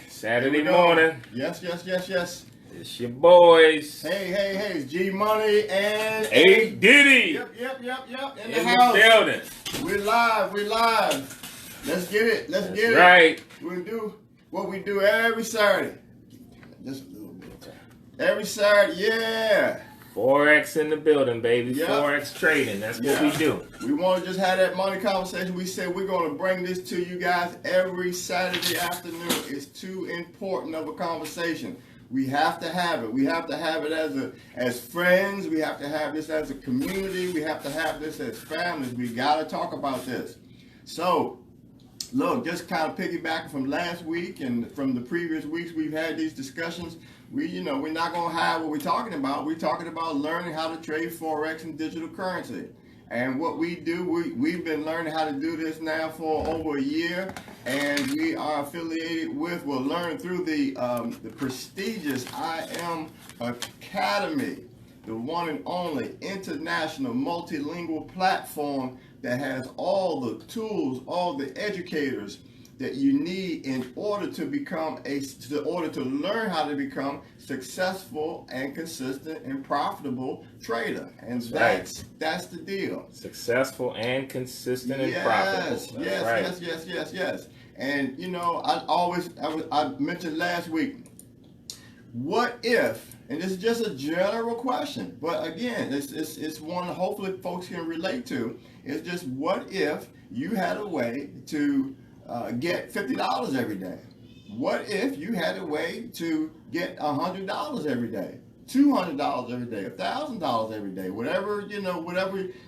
Saturday morning. Yes. It's your boys. Hey. It's G Money and A Diddy. Yep. In In the house. the building. We're live. Let's get it. That's right. We'll do what we do every Saturday. Just a little bit. Every Saturday, yeah. Forex in the building, baby. Yep. Forex trading. That's what we do. We want to just have that money conversation. We said we're going to bring this to you guys every Saturday afternoon. It's too important of a conversation. We have to have it. We have to have it as friends. We have to have this as a community. We have to have this as families. We got to talk about this. So, look, just kind of piggybacking from last week and from the previous weeks we've had these discussions. We're not going to hide what we're talking about. We're talking about learning how to trade Forex and digital currency. And what we do, we've been learning how to do this now for over a year, and we are affiliated with, we're learning through the prestigious IM Academy, the one and only international multilingual platform that has all the tools, all the educators that you need in order to learn how to become successful and consistent and profitable trader. And that's the deal. Successful and consistent and profitable. Yes. And I mentioned last week, what if, and this is just a general question, but again, it's one hopefully folks can relate to, it's just what if you had a way to get $50 every day? What if you had a way to get $100 every day, $200 every day, $1,000 every day, whatever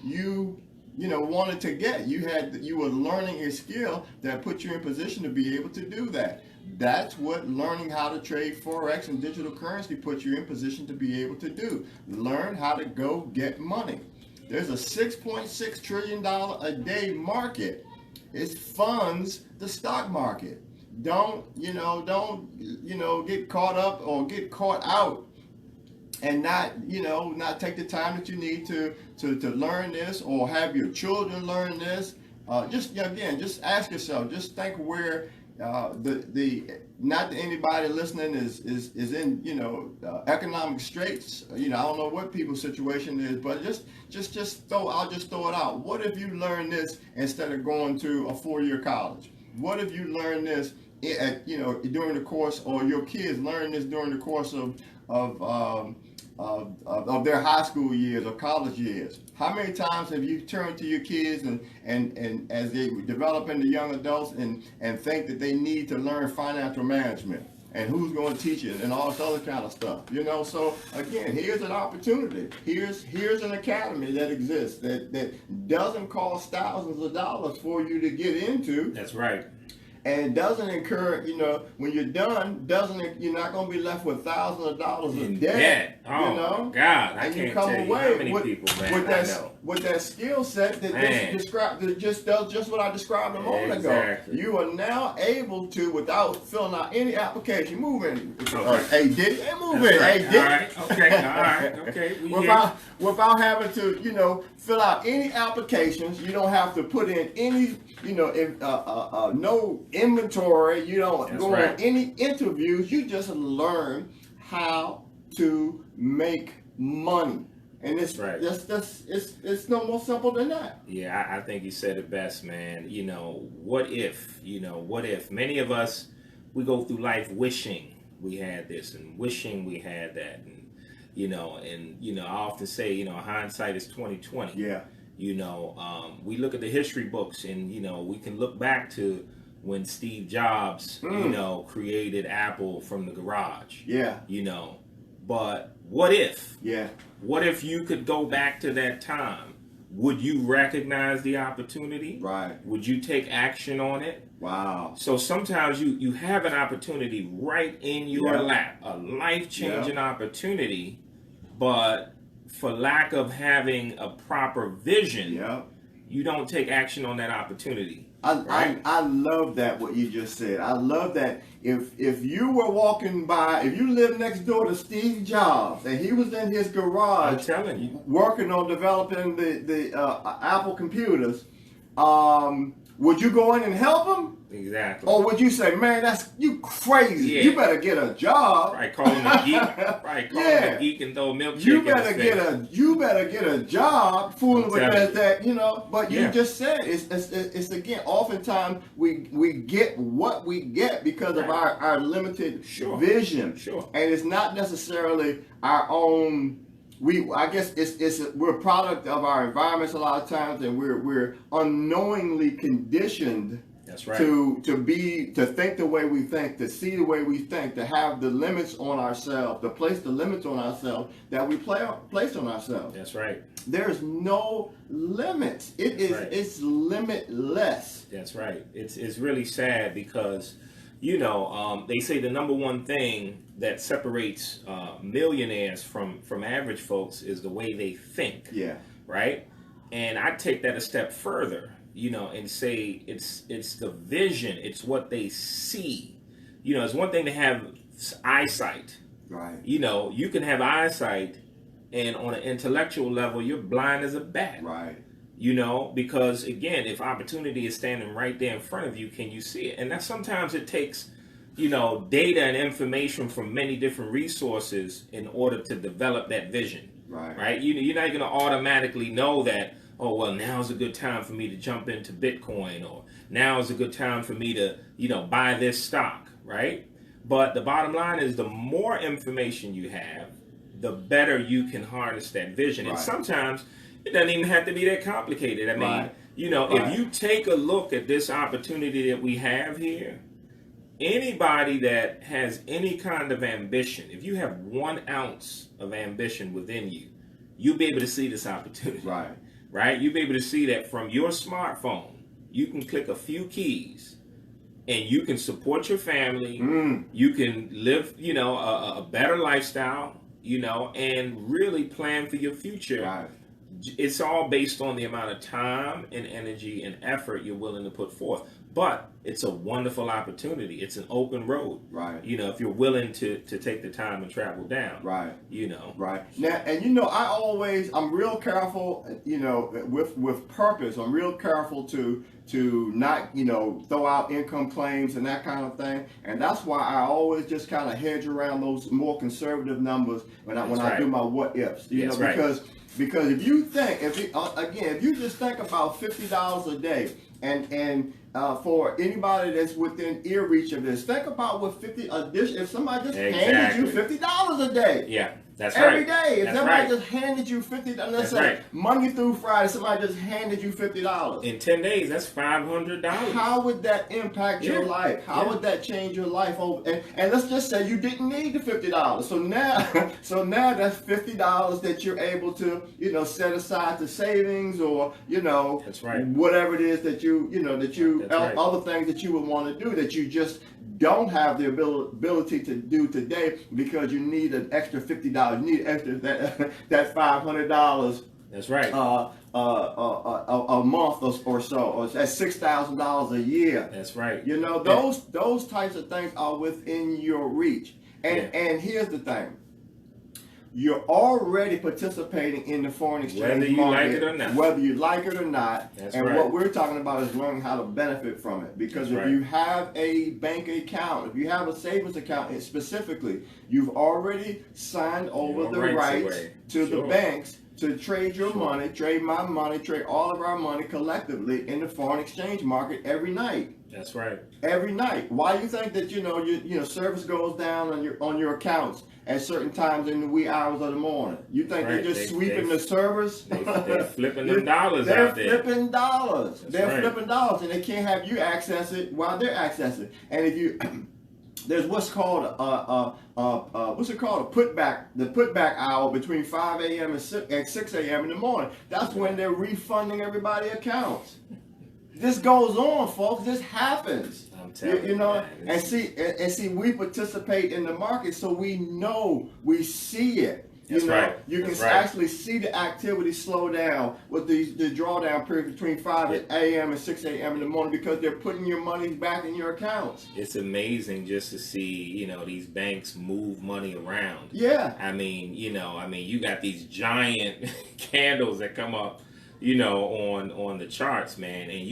you wanted to get? You were learning a skill that put you in position to be able to do that. That's what learning how to trade Forex and digital currency puts you in position to be able to do. Learn how to go get money. There's a $6.6 trillion a day market. It funds the stock market. Don't get caught up or get caught out and not take the time that you need to learn this or have your children learn this. Just ask yourself, just think where not that anybody listening is in economic straits. I don't know what people's situation is, but I'll just throw it out. What if you learn this instead of going to a 4-year college? What if you learn this during the course, or your kids learn this during the course of their high school years or college years? How many times have you turned to your kids and as they develop into young adults and think that they need to learn financial management and who's going to teach it and all this other kind of stuff? So again, here's an opportunity. Here's an academy that exists that doesn't cost thousands of dollars for you to get into. That's right. And it doesn't incur, when you're done, you're not going to be left with thousands of dollars in debt. Oh, God, I can't tell you how many people, man, I know. With that skill set that just does just what I described a moment ago. You are now able to, without filling out any application, move in. Hey, Dick, move in. Hey, Dick. All right, okay. Without having to, fill out any applications, you don't have to put in any, no inventory. You don't go on any interviews. You just learn how to make money. And it's no more simple than that. Yeah, I think you said it best, man. What if many of us, we go through life wishing we had this and wishing we had that, and I often say, hindsight is 20/20. Yeah. We look at the history books and we can look back to when Steve Jobs created Apple from the garage. Yeah. But what if? Yeah. What if you could go back to that time? Would you recognize the opportunity? Right. Would you take action on it? Wow. So sometimes you have an opportunity right in your lap, a life-changing opportunity, but for lack of having a proper vision, you don't take action on that opportunity. Right? I love that what you just said. I love that if you were walking by, if you lived next door to Steve Jobs and he was in his I'm garage telling you. working on developing the Apple computers, would you go in and help him? Exactly. Or would you say, man, that's you crazy? Yeah. You better get a job. Right, call him a geek. Right, call him a geek and throw a milkshake You in his better face. you better get a job fooling I'm with telling that but you Yeah. just said it's again oftentimes we get what we get because of Right. our limited Sure. vision. Sure. And it's not necessarily our own I guess we're a product of our environments a lot of times, and we're unknowingly conditioned That's right. to think the way we think, to see the way we think, to have the limits on ourselves, to place the limits on ourselves that we place on ourselves. That's right. There's no limits. Right. It's limitless. That's right. It's really sad because, they say the number one thing that separates millionaires from average folks is the way they think. Yeah. Right. And I take that a step further, and say it's the vision. It's what they see. It's one thing to have eyesight. Right. You can have eyesight, and on an intellectual level, you're blind as a bat. Right. Because again, if opportunity is standing right there in front of you, can you see it? And that sometimes it takes, data and information from many different resources in order to develop that vision. Right. Right. You're not going to automatically know that, oh, well, now's a good time for me to jump into Bitcoin, or now is a good time for me to, buy this stock. Right. But the bottom line is the more information you have, the better you can harness that vision. Right. And sometimes it doesn't even have to be that complicated. I mean, Right. if you take a look at this opportunity that we have here, anybody that has any kind of ambition, if you have 1 ounce of ambition within you, you'll be able to see this opportunity. Right. Right? You'll be able to see that from your smartphone. You can click a few keys and you can support your family. You can live, a better lifestyle, and really plan for your future. Right. It's all based on the amount of time and energy and effort you're willing to put forth. But it's a wonderful opportunity. It's an open road. Right. If you're willing to take the time and travel down. Right. Right. Now, and I'm real careful, with purpose. I'm real careful to not, throw out income claims and that kind of thing. And that's why I always just kind of hedge around those more conservative numbers when I do my what ifs. Because if you think, if you just think about $50 a day, and for anybody that's within ear reach of this, think about what if somebody just handed you $50 a day. Yeah, that's Every right. day. If That's somebody right. just handed you $50, let's That's say right. Monday through Friday, somebody just handed you $50. In 10 days, that's $500. How would that impact your Yeah. life? How Yeah. would that change your life? And let's just say you didn't need the $50. So now that's $50 that you're able to, set aside to savings, or, That's right. whatever it is that That's right. other things that you would want to do that you just don't have the ability to do today because you need an extra $50. You need extra that $500. That's right. A month or so, or that's $6,000 a year. That's right. Those types of things are within your reach. And here's the thing. You're already participating in the foreign exchange Whether you market, like it or not. whether you like it or not. That's and right. what we're talking about is learning how to benefit from it. Because That's if right. you have a bank account, if you have a savings account, and specifically, you've already signed over Your the rights rights away. to the Sure. banks to trade your Sure. money, trade my money, trade all of our money collectively in the foreign exchange market every night. That's right. Every night. Why you think that service goes down on your accounts at certain times in the wee hours of the morning? You think Right. they're just sweeping the servers? They're flipping them dollars They're out there. flipping dollars. That's They're right. flipping dollars, and they can't have you access it while they're accessing. And if you there's what's called a putback, the putback hour between 5 a.m. and 6 a.m. in the morning. That's when they're refunding everybody's accounts. This goes on, folks. This happens. I'm telling you, know, man. and see, we participate in the market, so we know, we see it. That's right. You That's can right. actually see the activity slow down with the drawdown period between 5 a.m. and 6 a.m. in the morning because they're putting your money back in your accounts. It's amazing just to see, these banks move money around. Yeah. You got these giant candles that come up, on the charts, man, and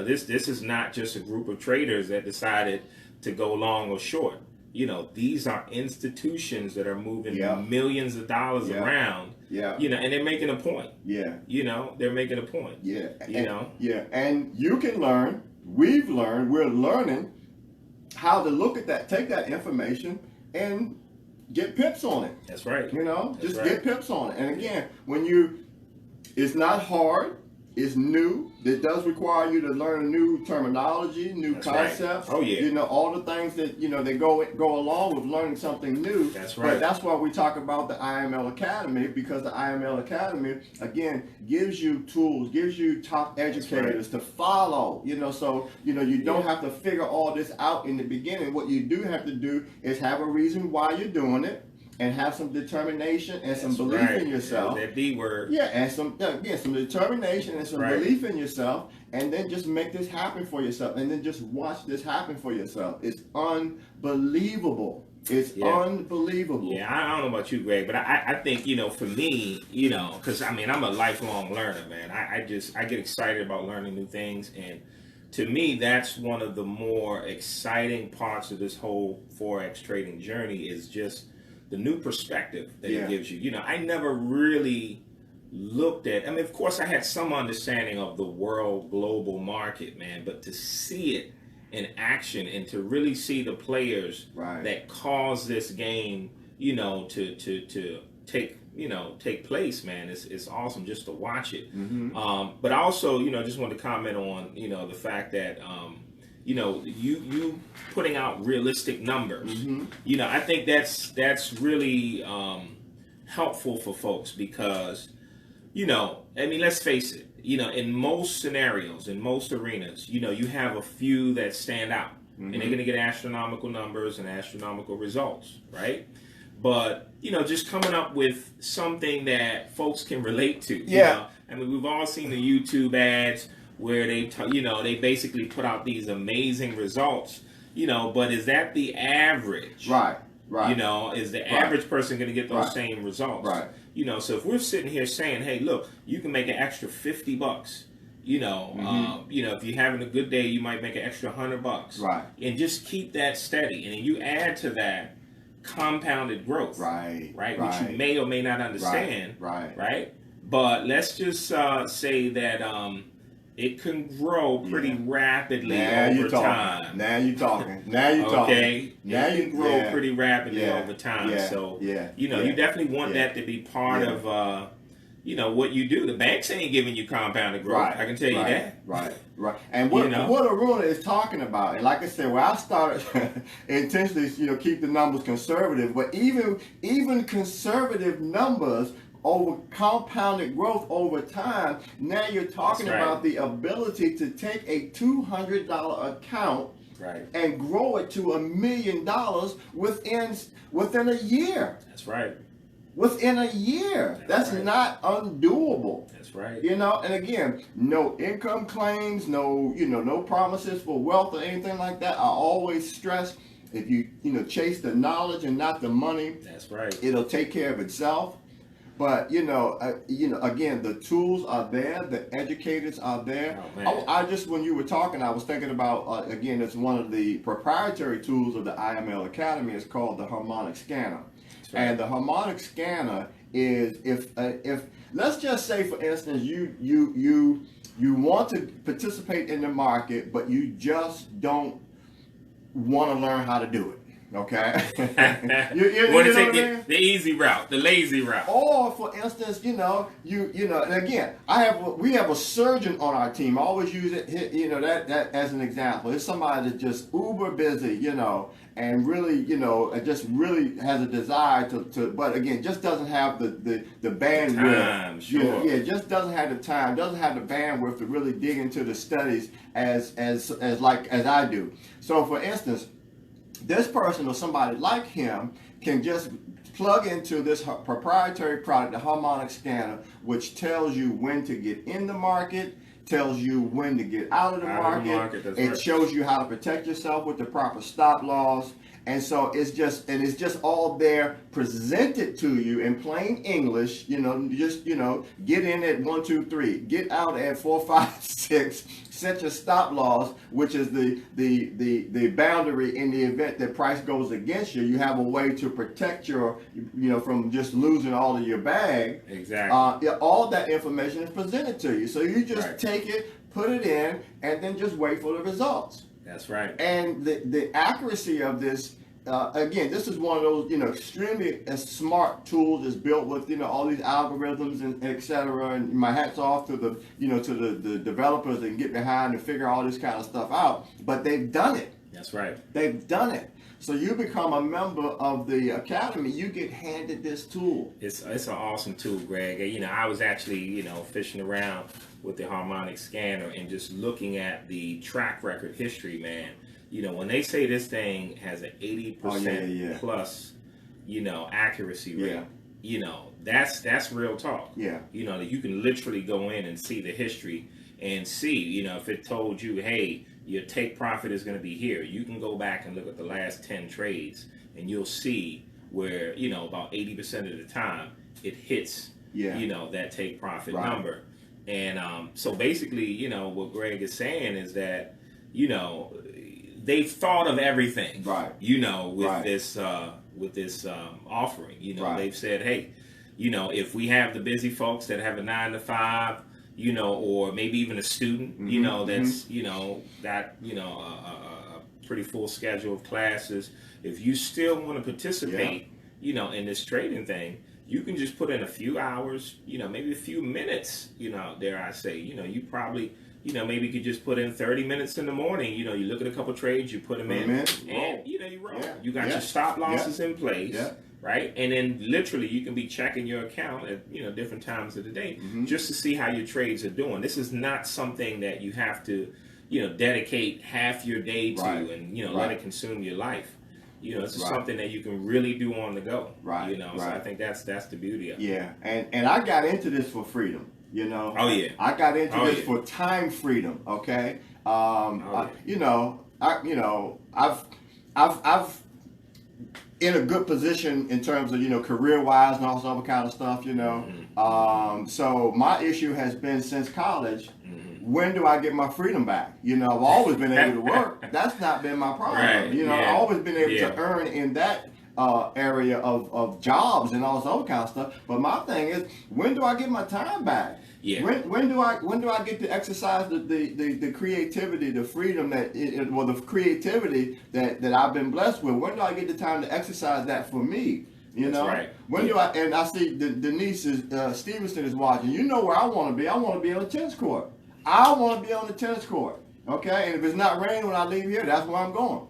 this is not just a group of traders that decided to go long or short. These are institutions that are moving millions of dollars around. Yeah. And they're making a point. Yeah. They're making a point. Yeah. Yeah. And you can learn, we're learning how to look at that, take that information and get pips on it. That's right. Just right. get pips on it. And again, it's not hard. It's new. It does require you to learn new terminology, new That's concepts. Right. Oh yeah. All the things that they go along with learning something new. That's right. But that's why we talk about the IML Academy, because the IML Academy again gives you tools, gives you top educators to follow. So you don't have to figure all this out in the beginning. What you do have to do is have a reason why you're doing it, and have some determination and some belief in yourself. That B word. Yeah, and some determination and some belief in yourself, and then just make this happen for yourself, and then just watch this happen for yourself. It's unbelievable. It's unbelievable. Yeah, I don't know about you, Greg, but I think, for me, because I'm a lifelong learner, man. I get excited about learning new things, and to me, that's one of the more exciting parts of this whole Forex trading journey is just the new perspective that it gives you. I never really looked at, of course I had some understanding of the world global market, man, but to see it in action and to really see the players that cause this game, to take place, man, it's awesome just to watch it. Mm-hmm. But I also, just want to comment on, the fact that, you putting out realistic numbers. Mm-hmm. I think that's really helpful for folks because, let's face it, in most scenarios, in most arenas, you have a few that stand out, and they're going to get astronomical numbers and astronomical results, right? But, just coming up with something that folks can relate to. We've all seen the YouTube ads where they basically put out these amazing results, but is that the average? Right. Is the average person going to get those same results? Right. So if we're sitting here saying, hey, look, you can make an extra $50, if you're having a good day, you might make an extra $100. Right. And just keep that steady. And then you add to that compounded growth. Right. Which you may or may not understand. Right. But let's just say that it can grow pretty rapidly over time. Now you're talking. Okay. Now it can grow pretty rapidly over time. So you definitely want that to be part of what you do. The banks ain't giving you compounded growth. I can tell you that. Right. And what Aruna is talking about, and like I said, where I started intentionally, keep the numbers conservative, but even conservative numbers over compounded growth over time, now you're talking about the ability to take a $200 account and grow it to $1 million within a year. That's right. Within a year. That's not undoable. That's right. And again, no income claims, no promises for wealth or anything like that. I always stress, if you chase the knowledge and not the money, that's right, it'll take care of itself. But again, the tools are there, the educators are there. I just, when you were talking, I was thinking about again, it's one of the proprietary tools of the IML Academy. It's called the Harmonic Scanner, and the Harmonic Scanner is if let's just say, for instance, you want to participate in the market, but you just don't want to learn how to do it. Okay. you want to take the easy route, the lazy route. Or, for instance, and again, we have a surgeon on our team. I always use it, that as an example. It's somebody that's just uber busy, and really, just really has a desire to, but again, just doesn't have the bandwidth. Just doesn't have the time, doesn't have the bandwidth to really dig into the studies as I do. So, for instance, this person or somebody like him can just plug into this proprietary product, the harmonic scanner, which tells you when to get in the market, tells you when to get out of the market. It right. shows you how to protect yourself with the proper stop loss. And so it's just all there presented to you in plain English. Get in at 1, 2, 3, get out at 4, 5, 6. Set your stop loss, which is the boundary in the event that price goes against you. You have a way to protect from just losing all of your bag. Exactly. All that information is presented to you, so you just right. take it, put it in, and then just wait for the results. That's right. And the accuracy of this, again, this is one of those, extremely smart tools. It's built with, all these algorithms and et cetera. And my hat's off to the developers that can get behind and figure all this kind of stuff out. But they've done it. That's right. They've done it. So you become a member of the academy, you get handed this tool. It's an awesome tool, Greg. I was actually, fishing around with the harmonic scanner and just looking at the track record history, man. When they say this thing has an 80% plus, accuracy rate, that's real talk. Yeah. That you can literally go in and see the history and see, if it told you, hey, your take profit is going to be here. You can go back and look at the last 10 trades and you'll see where, about 80% of the time it hits, that take profit number. And so basically, what Greg is saying is that, they've thought of everything, right? With this offering, they've said, hey, if we have the busy folks that have a 9 to 5, or maybe even a student, that's, got, a pretty full schedule of classes. If you still want to participate, in this trading thing, you can just put in a few hours, maybe a few minutes, dare I say, you probably, maybe you could just put in 30 minutes in the morning. You look at a couple trades, you put them in, and, you roll. Yeah. You got your stop losses in place. Yeah. Right, and then literally you can be checking your account at different times of the day just to see how your trades are doing. This is not something that you have to dedicate half your day to and let it consume your life. It's just something that you can really do on the go. Right. So I think that's the beauty of it. Yeah, and I got into this for freedom. Oh yeah. I got into this for time freedom. Okay. I've in a good position in terms of career wise and all this other kind of stuff. So my issue has been since college. When do I get my freedom back? I've always been able to work. That's not been my problem. Right. I've always been able to earn in that area of jobs and all this other kind of stuff. But my thing is, when do I get my time back? Yeah. When do I get to exercise the creativity, the freedom the creativity that I've been blessed with? When do I get the time to exercise that for me? That's right. When do I? And I see Denise Stevenson is watching. You know where I want to be? I want to be on the tennis court. I want to be on the tennis court. Okay, and if it's not raining when I leave here, that's where I'm going.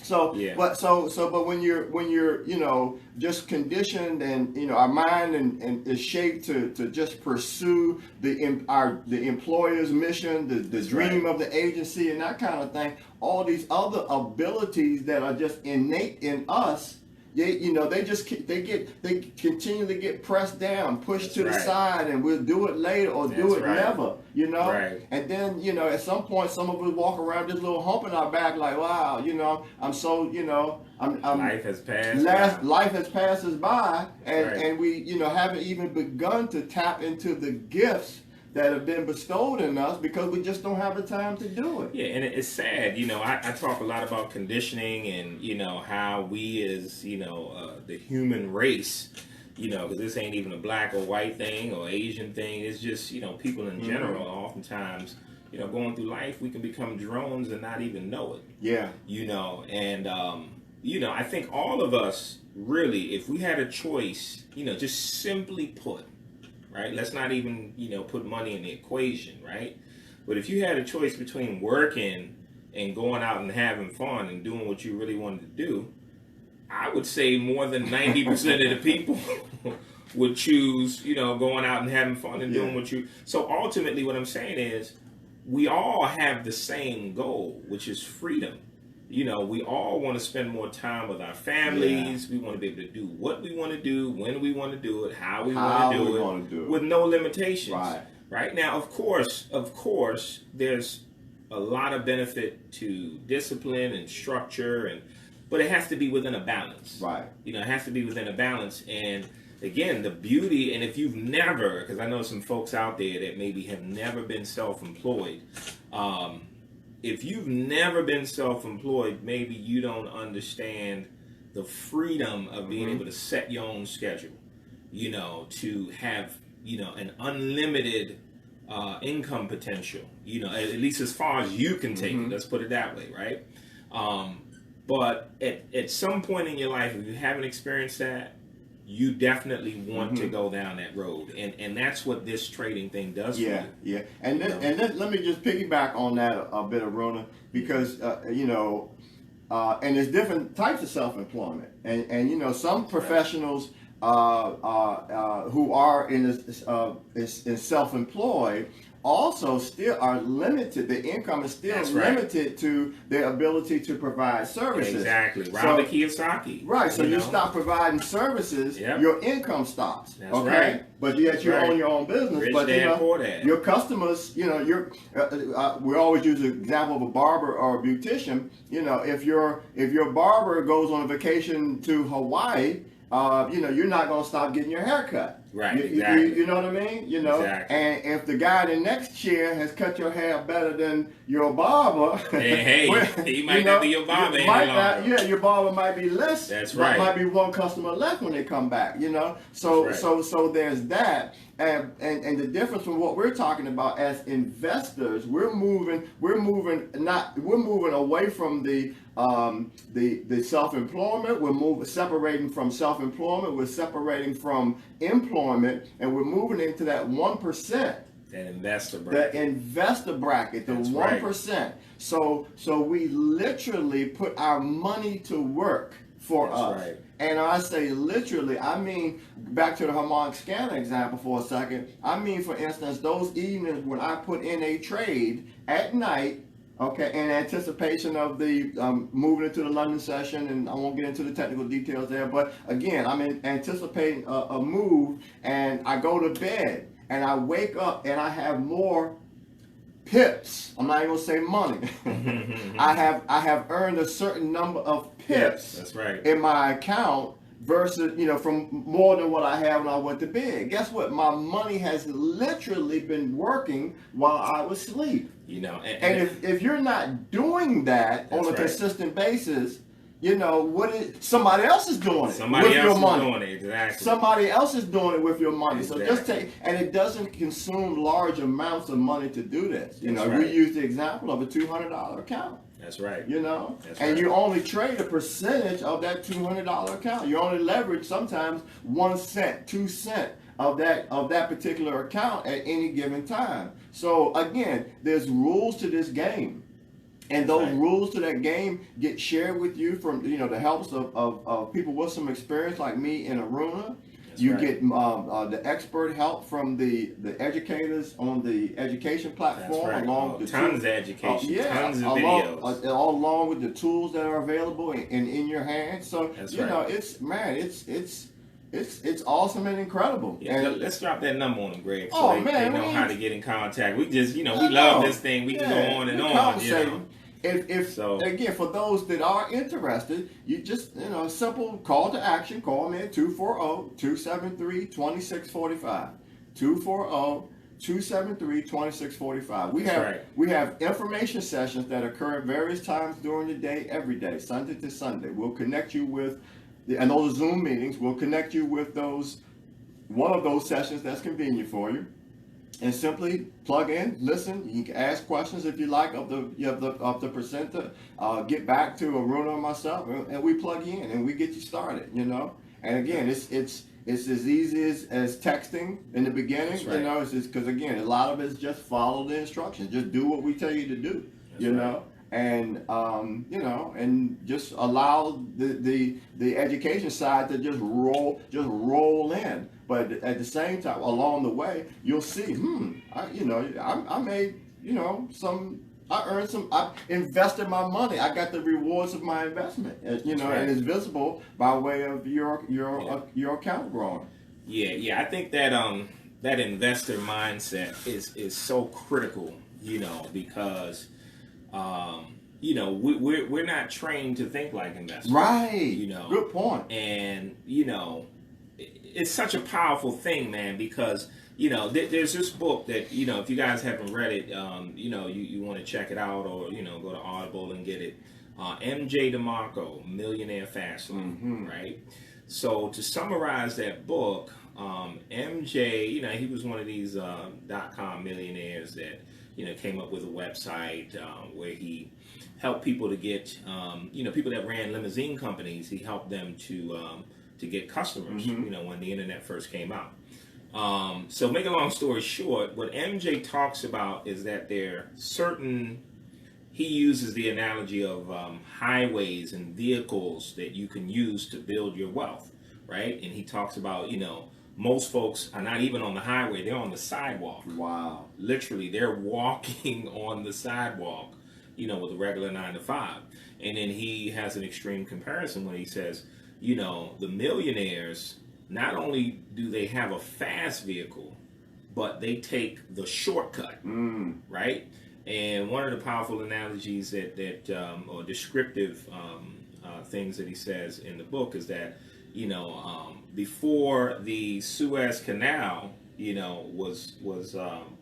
So, but when you're just conditioned and our mind and is shaped to just pursue the employer's mission, the dream of the agency and that kind of thing, all these other abilities that are just innate in us, they continually get pressed down, pushed to the side, and we'll do it later or do it never, Right. And then, at some point, some of us walk around this little hump in our back like, wow, I'm so, life has passed. Life has passed us by, and we, haven't even begun to tap into the gifts that have been bestowed in us because we just don't have the time to do it. Yeah, and it's sad. I talk a lot about conditioning and, how we as, the human race, because this ain't even a black or white thing or Asian thing. It's just, people in general, oftentimes, going through life, we can become drones and not even know it. Yeah. And, I think all of us really, if we had a choice, just simply put, right? Let's not even, put money in the equation, right? But if you had a choice between working and going out and having fun and doing what you really wanted to do, I would say more than 90% of the people would choose, going out and having fun and doing what you... So ultimately what I'm saying is we all have the same goal, which is freedom. you know, we all want to spend more time with our families. We want to be able to do what we want to do, when we want to do it, how we want to do it, with no limitations. Right. Right now, of course, there's a lot of benefit to discipline and structure, but it has to be within a balance. Right. You know, it has to be within a balance. And again, the beauty, and if you've never, because I know some folks out there that maybe have never been self-employed, if you've never been self-employed, maybe you don't understand the freedom of being able to set your own schedule, you know, to have, you know, an unlimited income potential, you know, at least as far as you can take it, let's put it that way, right? But at some point in your life, if you haven't experienced that, you definitely want to go down that road, and that's what this trading thing does for you. Yeah. And let me just piggyback on that a bit, Aruna, because you know, and there's different types of self-employment, and you know, some professionals who are in self-employed also still are limited. The income is still limited to their ability to provide services. Exactly. Robert Kiyosaki. Right. So you stop providing services, your income stops. That's right. But yet you own your own business. Rich but dad, you know, poor dad. your customers, you know, we always use the example of a barber or a beautician. You know, if your barber goes on a vacation to Hawaii, you know, you're not going to stop getting your hair cut. Right, You know what I mean? You know, exactly. And if the guy in the next chair has cut your hair better than your barber, hey, he might not be your barber any longer. Yeah, your barber might be less. That's right. Might be one customer less when they come back. You know, so there's that, and the difference from what we're talking about as investors, we're moving away from the self-employment. We're separating from self-employment. We're separating from employment, and we're moving into that 1%. That investor bracket. The investor bracket, the 1%. So we literally put our money to work for us. Right. And I say literally, I mean, back to the harmonic scanner example for a second. I mean, for instance, those evenings when I put in a trade at night, okay, in anticipation of the moving into the London session, and I won't get into the technical details there, but again, I'm anticipating a move, and I go to bed, and I wake up, and I have more pips. I'm not even gonna say money. I have earned a certain number of pips. That's right. In my account versus, you know, from more than what I had when I went to bed. Guess what? My money has literally been working while I was asleep. You know, and if you're not doing that on a consistent basis, you know, somebody else is doing it with your money. Doing it, exactly. Somebody else is doing it with your money. Exactly. So just and it doesn't consume large amounts of money to do this. You know, we use the example of a $200 account. That's right. You know, you only trade a percentage of that $200 account. You only leverage sometimes 1 cent, 2 cents of that particular account at any given time. So again, there's rules to this game. And those rules to that game get shared with you from, you know, the helps of people with some experience like me and Aruna. You get the expert help from the educators on the education platform, along with the tons of education, tons of videos, along with the tools that are available and in your hands. So you know, it's awesome and incredible. Yeah, and let's drop that number on them, Greg. So they know how to get in contact. We just, you know, we love this thing. We can go on and on. You know? Again, for those that are interested, you just, you know, a simple call to action. Call me at 240-273-2645. 240-273-2645. We have information sessions that occur at various times during the day, every day, Sunday to Sunday. We'll connect you with, and those are Zoom meetings. We'll connect you with one of those sessions that's convenient for you. And simply plug in, listen. You can ask questions if you like of the presenter. Get back to Aruna or myself, and we plug you in and we get you started. You know. And again, it's as easy as texting in the beginning. You know, it's just because again, a lot of it is just follow the instructions. Just do what we tell you to do. You know. And you know, and just allow the education side to just roll in. But at the same time, along the way, you'll see, I made, you know, some I invested my money. I got the rewards of my investment. You know, right. and it's visible by way of your Yeah. your account growing. Yeah. I think that that investor mindset is so critical, you know, because you know, we're not trained to think like investors, Right. you know, Good point. and you know, it's such a powerful thing, man, because you know, there's this book that, you know, if you guys haven't read it, you know, you want to check it out, or you know, go to Audible and get it. MJ DeMarco, Millionaire Fastly, right? So to summarize that book, MJ, you know, he was one of these .com millionaires that, you know, came up with a website where he helped people to get, you know, people that ran limousine companies. He helped them to get customers, you know, when the internet first came out. So make a long story short, what MJ talks about is that there are certain, he uses the analogy of highways and vehicles that you can use to build your wealth, right? And he talks about, you know, most folks are not even on the highway, they're on the sidewalk. Wow. Literally, they're walking on the sidewalk, you know, with a regular 9 to 5. And then he has an extreme comparison when he says, you know, the millionaires, not only do they have a fast vehicle, but they take the shortcut, right? And one of the powerful analogies or descriptive things that he says in the book is that, you know, before the Suez Canal, you know, was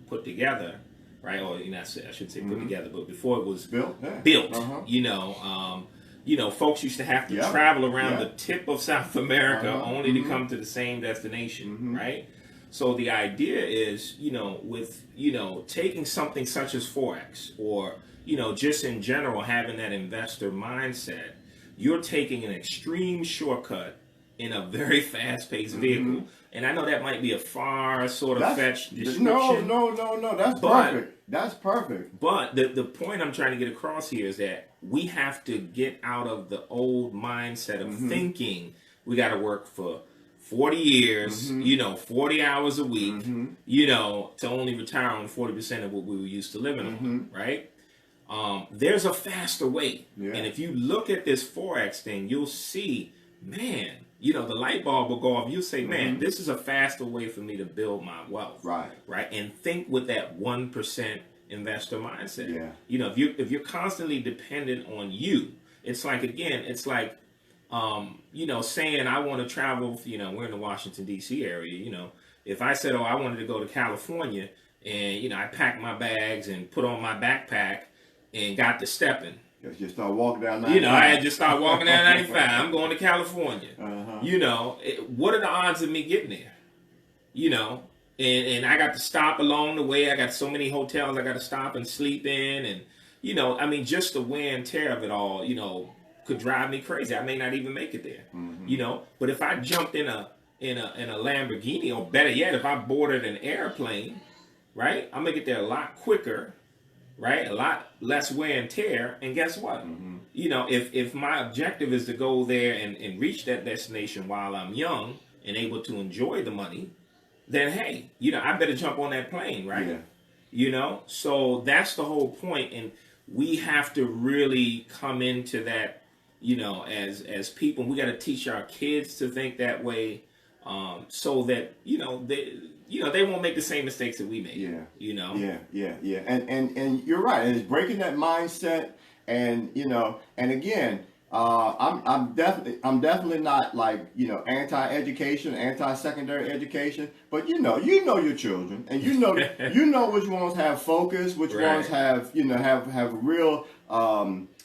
put together, right? Or you know, I shouldn't say put together, but before it was Built. Yeah. built, Uh-huh. you know, folks used to have to Yeah. travel around Yeah. the tip of South America only to come to the same destination, right? So the idea is, you know, with, you know, taking something such as Forex, or, you know, just in general having that investor mindset, you're taking an extreme shortcut in a very fast-paced vehicle. And I know that might be a far sort of fetched description. No. That's perfect. That's perfect. But the point I'm trying to get across here is that we have to get out of the old mindset of thinking we got to work for 40 years, you know, 40 hours a week, you know, to only retire on 40% of what we were used to living on, right? There's a faster way. Yeah. And if you look at this Forex thing, you'll see, man, you know, the light bulb will go off. You'll say, man, this is a faster way for me to build my wealth. Right. Right. And think with that 1% investor mindset. Yeah. You know, if you're constantly dependent on you, it's like, again, it's like, you know, saying I want to travel, you know, we're in the Washington, D.C. area, you know, if I said, oh, I wanted to go to California, and, you know, I packed my bags and put on my backpack and got to stepping. Just start walking down 95. You know, I had just started walking down 95. I'm going to California. You know, what are the odds of me getting there? You know, and I got to stop along the way. I got so many hotels I got to stop and sleep in. And, you know, I mean, just the wear and tear of it all, you know, could drive me crazy. I may not even make it there, you know. But if I jumped in a Lamborghini, or better yet, if I boarded an airplane, right, I'm going to get there a lot quicker. Right, a lot less wear and tear, and guess what? You know, if my objective is to go there and reach that destination while I'm young and able to enjoy the money, then hey, you know, I better jump on that plane, right? Yeah. You know, so that's the whole point, and we have to really come into that, you know, as people. We got to teach our kids to think that way, so that they won't make the same mistakes that we made. Yeah. You know. Yeah. And you're right. And it's breaking that mindset. And you know, and again, I'm definitely not like, you know, anti-education, anti-secondary education. But you know your children, and you know which ones have focus, which ones have have real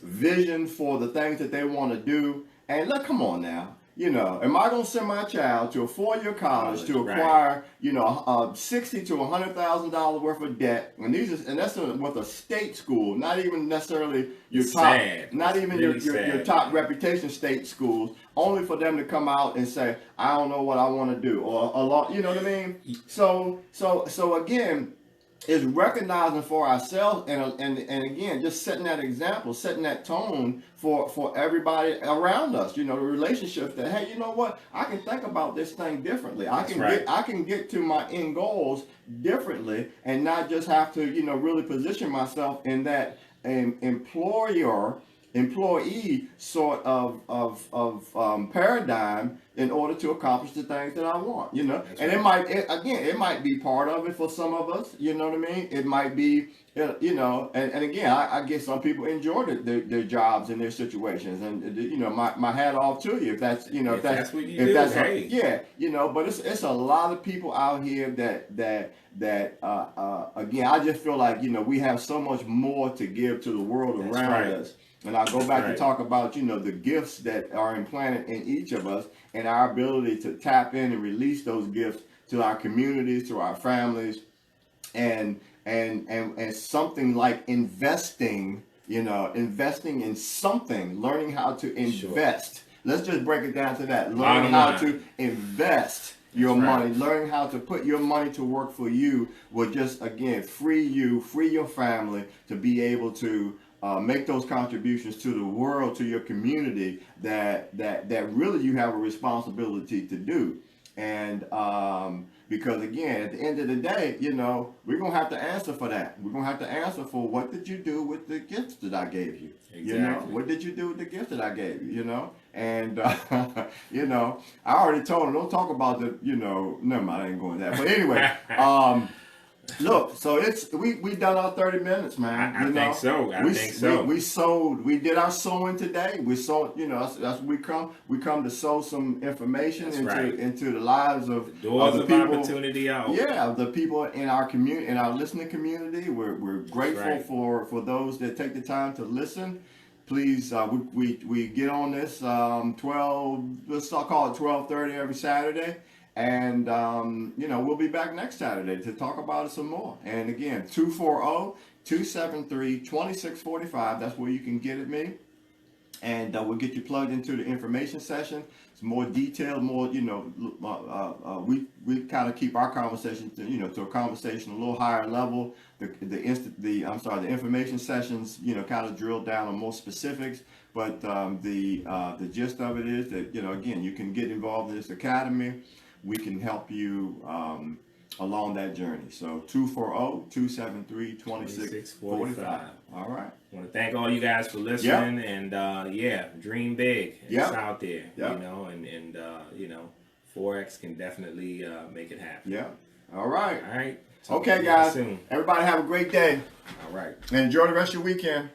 vision for the things that they want to do. And look, come on now. You know, am I going to send my child to a 4-year college to acquire, you know, $60,000 to $100,000 worth of debt? And that's with a state school, not even necessarily your top, not even your top reputation state schools, only for them to come out and say, I don't know what I want to do, or a lot, you know what I mean? So again, is recognizing for ourselves and again, just setting that example, setting that tone for everybody around us, you know, the relationships that, hey, you know what, I can think about this thing differently. I can get to my end goals differently, and not just have to, you know, really position myself in that an employee sort of paradigm in order to accomplish the things that I want, you know. That's And right. it might be part of it for some of us, you know what I mean? It might be, you know, and again, I guess some people enjoy their jobs and their situations, and you know, my hat off to you if that's, you know, If that's what you if do, that's hey. yeah, you know. But it's a lot of people out here that again, I just feel like, you know, we have so much more to give to the world That's around right. us. And I'll go That's back to right. talk about, you know, the gifts that are implanted in each of us and our ability to tap in and release those gifts to our communities, to our families, and something like investing, you know, investing in something, learning how to Sure. invest. Let's just break it down to that. Learning Bottom how line. to invest your That's right. money, learning how to put your money to work for you will just, again, free your family to be able to make those contributions to the world, to your community that really you have a responsibility to do. And because again, at the end of the day, you know, we're gonna have to answer for that. We're gonna have to answer for what did you do with the gifts that I gave you. You know, Exactly. what did you do with the gifts that I gave you? You know, and you know, I already told him don't talk about the, you know, never mind, I ain't going there. But anyway, look, so it's we done our 30 minutes, man. I You think know, so. I we think so. we sowed, we did our sowing today. We sowed, you know, that's we come to sow some information That's into right. into the lives of Doors the of people. opportunity are open. Yeah, the people in our community, in our listening community. We're grateful right. for those that take the time to listen. Please, we get on this 12. Let's call it 12:30 every Saturday. And, you know, we'll be back next Saturday to talk about it some more. And again, 240-273-2645. That's where you can get at me. And we'll get you plugged into the information session. It's more detailed, more, you know, we kind of keep our conversation to, you know, to a conversation a little higher level. The information sessions, you know, kind of drill down on more specifics. But the gist of it is that, you know, again, you can get involved in this academy. We can help you along that journey. So 240-273-2645. All right. I want to thank all you guys for listening, and yeah, dream big. It's Yep. out there, Yep. you know, and you know, Forex can definitely make it happen. Yeah. All right. All right. Talk to Okay, you guys guys. soon. Everybody have a great day All right. and enjoy the rest of your weekend.